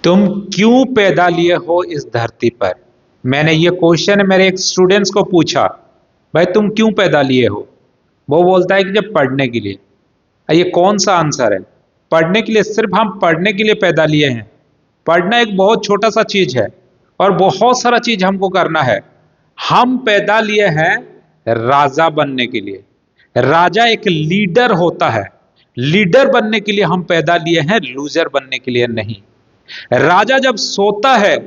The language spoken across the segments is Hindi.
तुम क्यों पैदा लिए हो इस धरती पर? मैंने ये क्वेश्चन मेरे एक स्टूडेंट्स को पूछा, भाई तुम क्यों पैदा लिए हो? वो बोलता है कि जब पढ़ने के लिए। ये कौन सा आंसर है? पढ़ने के लिए? सिर्फ हम पढ़ने के लिए पैदा लिए हैं? पढ़ना एक बहुत छोटा सा चीज है और बहुत सारा चीज हमको करना है। हम पैदा लिए हैं राजा बनने के लिए। राजा एक लीडर होता है। लीडर बनने के लिए हम पैदा लिए हैं, लूजर बनने के लिए नहीं। राजा जब सोता है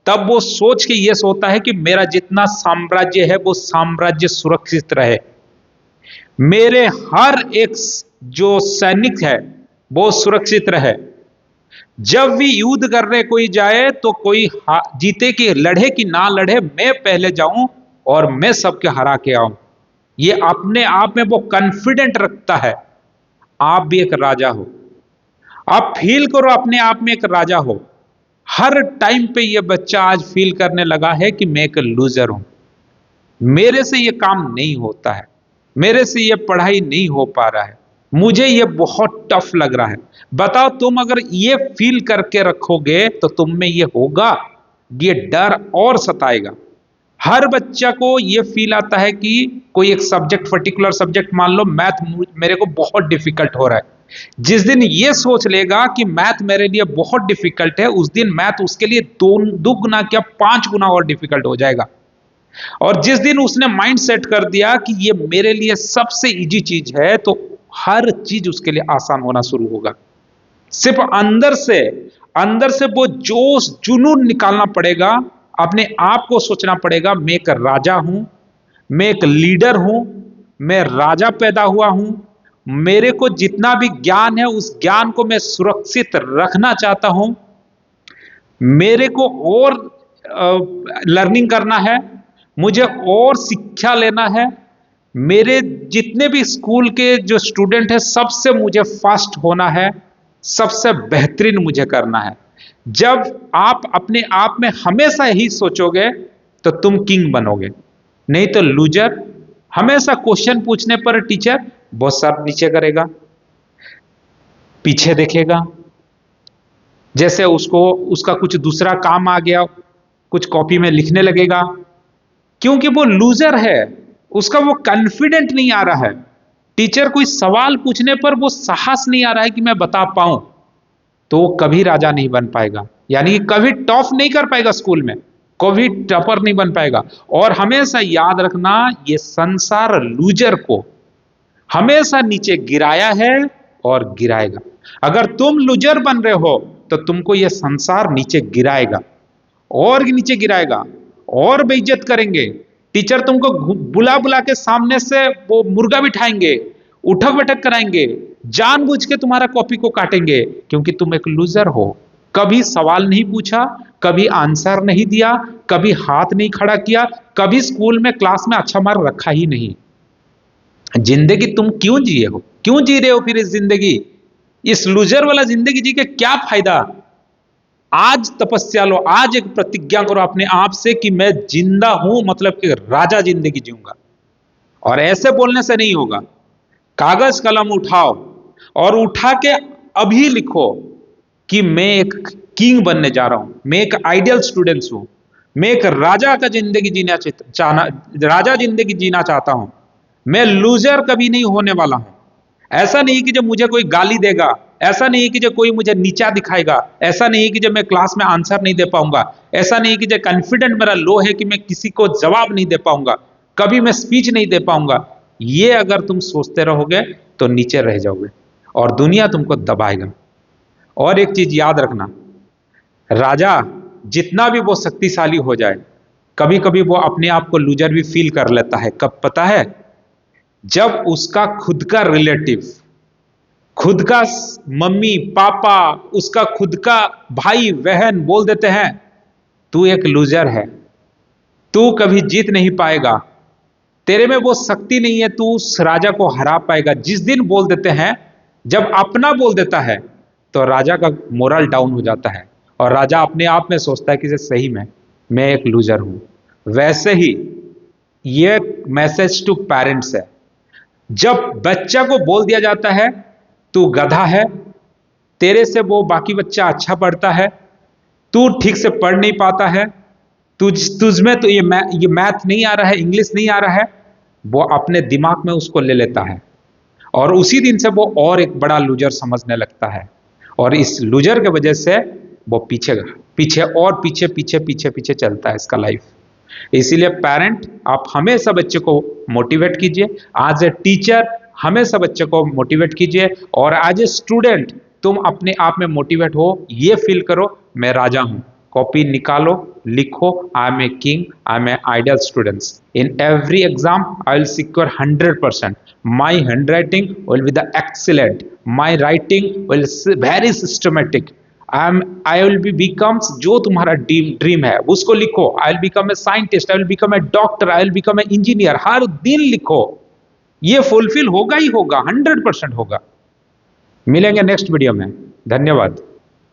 तब वो सोच के ये सोता है कि मेरा जितना साम्राज्य है वो साम्राज्य सुरक्षित रहे, मेरे हर एक जो सैनिक है वो सुरक्षित रहे। जब भी युद्ध करने कोई जाए तो कोई जीते कि लड़े कि ना लड़े, मैं पहले जाऊं और मैं सबके हरा के आऊं। ये अपने आप में वो कॉन्फिडेंट रखता है। आप भी एक राजा हो। आप फील करो अपने आप में एक राजा हो। हर टाइम पे ये बच्चा आज फील करने लगा है कि मैं एक लूजर हूं, मेरे से ये काम नहीं होता है, मेरे से ये पढ़ाई नहीं हो पा रहा है, मुझे ये बहुत टफ लग रहा है। बताओ, तुम अगर ये फील करके रखोगे तो तुम में ये होगा, ये डर और सताएगा। हर बच्चा को ये फील आता है कि कोई एक सब्जेक्ट, पर्टिकुलर सब्जेक्ट, मान लो मैथ मेरे को बहुत डिफिकल्ट हो रहा है। जिस दिन ये सोच लेगा कि मैथ मेरे लिए बहुत डिफिकल्ट है, उस दिन मैथ उसके लिए दो गुना क्या 5 गुना और डिफिकल्ट हो जाएगा। और जिस दिन उसने माइंड सेट कर दिया कि ये मेरे लिए सबसे इजी चीज है, तो हर चीज उसके लिए आसान होना शुरू होगा। सिर्फ अंदर से वो जोश जुनून निकालना पड़ेगा। अपने आप को सोचना पड़ेगा, मैं एक राजा हूं, मैं एक लीडर हूं, मैं राजा पैदा हुआ हूं। मेरे को जितना भी ज्ञान है उस ज्ञान को मैं सुरक्षित रखना चाहता हूं। मेरे को और लर्निंग करना है, मुझे और शिक्षा लेना है। मेरे जितने भी स्कूल के जो स्टूडेंट हैं सबसे मुझे फास्ट होना है, सबसे बेहतरीन मुझे करना है। जब आप अपने आप में हमेशा यही सोचोगे तो तुम किंग बनोगे, नहीं तो लूजर। हमेशा क्वेश्चन पूछने पर टीचर बहुत सर नीचे करेगा, पीछे देखेगा, जैसे उसका कुछ दूसरा काम आ गया, कुछ कॉपी में लिखने लगेगा, क्योंकि वो लूजर है। उसका वो कॉन्फिडेंट नहीं आ रहा है। टीचर कोई सवाल पूछने पर वो साहस नहीं आ रहा है कि मैं बता पाऊं, तो वो कभी राजा नहीं बन पाएगा। यानी कि कभी टॉप नहीं कर पाएगा स्कूल में, कभी टॉपर नहीं बन पाएगा। और हमेशा याद रखना, ये संसार लूजर को हमेशा नीचे गिराया है और गिराएगा। अगर तुम लूजर बन रहे हो तो तुमको यह संसार नीचे गिराएगा और नीचे गिराएगा और बेइज्जत करेंगे। टीचर तुमको बुला बुला के सामने से वो मुर्गा बिठाएंगे, उठक बैठक कराएंगे, जानबूझ के तुम्हारा कॉपी को काटेंगे, क्योंकि तुम एक लूजर हो। कभी सवाल नहीं पूछा, कभी आंसर नहीं दिया, कभी हाथ नहीं खड़ा किया, कभी स्कूल में क्लास में अच्छा मार्क रखा ही नहीं। जिंदगी तुम क्यों जिए हो? क्यों जी रहे हो फिर इस जिंदगी? इस लूजर वाला जिंदगी जी के क्या फायदा? आज तपस्या लो, आज एक प्रतिज्ञा करो अपने आप से कि मैं जिंदा हूं, मतलब कि राजा जिंदगी जीऊंगा। और ऐसे बोलने से नहीं होगा। कागज कलम उठाओ और उठा के अभी लिखो कि मैं एक किंग बनने जा रहा हूं, मैं एक आइडियल स्टूडेंट हूं, मैं एक राजा का जिंदगी राजा जिंदगी जीना चाहता हूं। मैं लूजर कभी नहीं होने वाला हूं। ऐसा नहीं कि जब मुझे कोई गाली देगा, ऐसा नहीं कि जब कोई मुझे नीचा दिखाएगा, ऐसा नहीं कि जब मैं क्लास में आंसर नहीं दे पाऊंगा, ऐसा नहीं कि जब कॉन्फिडेंट मेरा लो है कि मैं किसी को जवाब नहीं दे पाऊंगा, कभी मैं स्पीच नहीं दे पाऊंगा। ये अगर तुम सोचते रहोगे तो नीचे रह जाओगे और दुनिया तुमको दबाएगा। और एक चीज याद रखना, राजा जितना भी वो शक्तिशाली हो जाए, कभी कभी वो अपने आप को लूजर भी फील कर लेता है। कब पता है? जब उसका खुद का रिलेटिव, खुद का मम्मी पापा, उसका खुद का भाई बहन बोल देते हैं तू एक लूजर है, तू कभी जीत नहीं पाएगा, तेरे में वो शक्ति नहीं है, तू उस राजा को हरा पाएगा। जिस दिन बोल देते हैं, जब अपना बोल देता है तो राजा का मोरल डाउन हो जाता है और राजा अपने आप में सोचता है कि सही में मैं एक लूजर हूं। वैसे ही ये मैसेज टू पेरेंट्स है। जब बच्चा को बोल दिया जाता है तू गधा है, तेरे से वो बाकी बच्चा अच्छा पढ़ता है, तू ठीक से पढ़ नहीं पाता है, तुझ में तो ये मैथ नहीं आ रहा है, इंग्लिश नहीं आ रहा है, वो अपने दिमाग में उसको ले लेता है और उसी दिन से वो और एक बड़ा लूजर समझने लगता है। और इस लूजर के वजह से वो पीछे पीछे और पीछे पीछे पीछे पीछे चलता है इसका लाइफ। इसीलिए पेरेंट, आप हमेशा बच्चे को मोटिवेट कीजिए, एज ए टीचर हमेशा बच्चे को मोटिवेट कीजिए, और एज ए स्टूडेंट तुम अपने आप में मोटिवेट हो, ये फील करो मैं राजा हूं। कॉपी निकालो, लिखो, I am a king, I am a ideal students. In every exam I will secure 100%, my handwriting will be the excellent, my writing will very systematic, I will be becomes, जो तुम्हारा ड्रीम है उसको लिखो। I will become a scientist, I will become a doctor, I will become a engineer, हर दिन लिखो। ये फुलफिल होगा ही होगा, 100% होगा। मिलेंगे नेक्स्ट वीडियो में। धन्यवाद।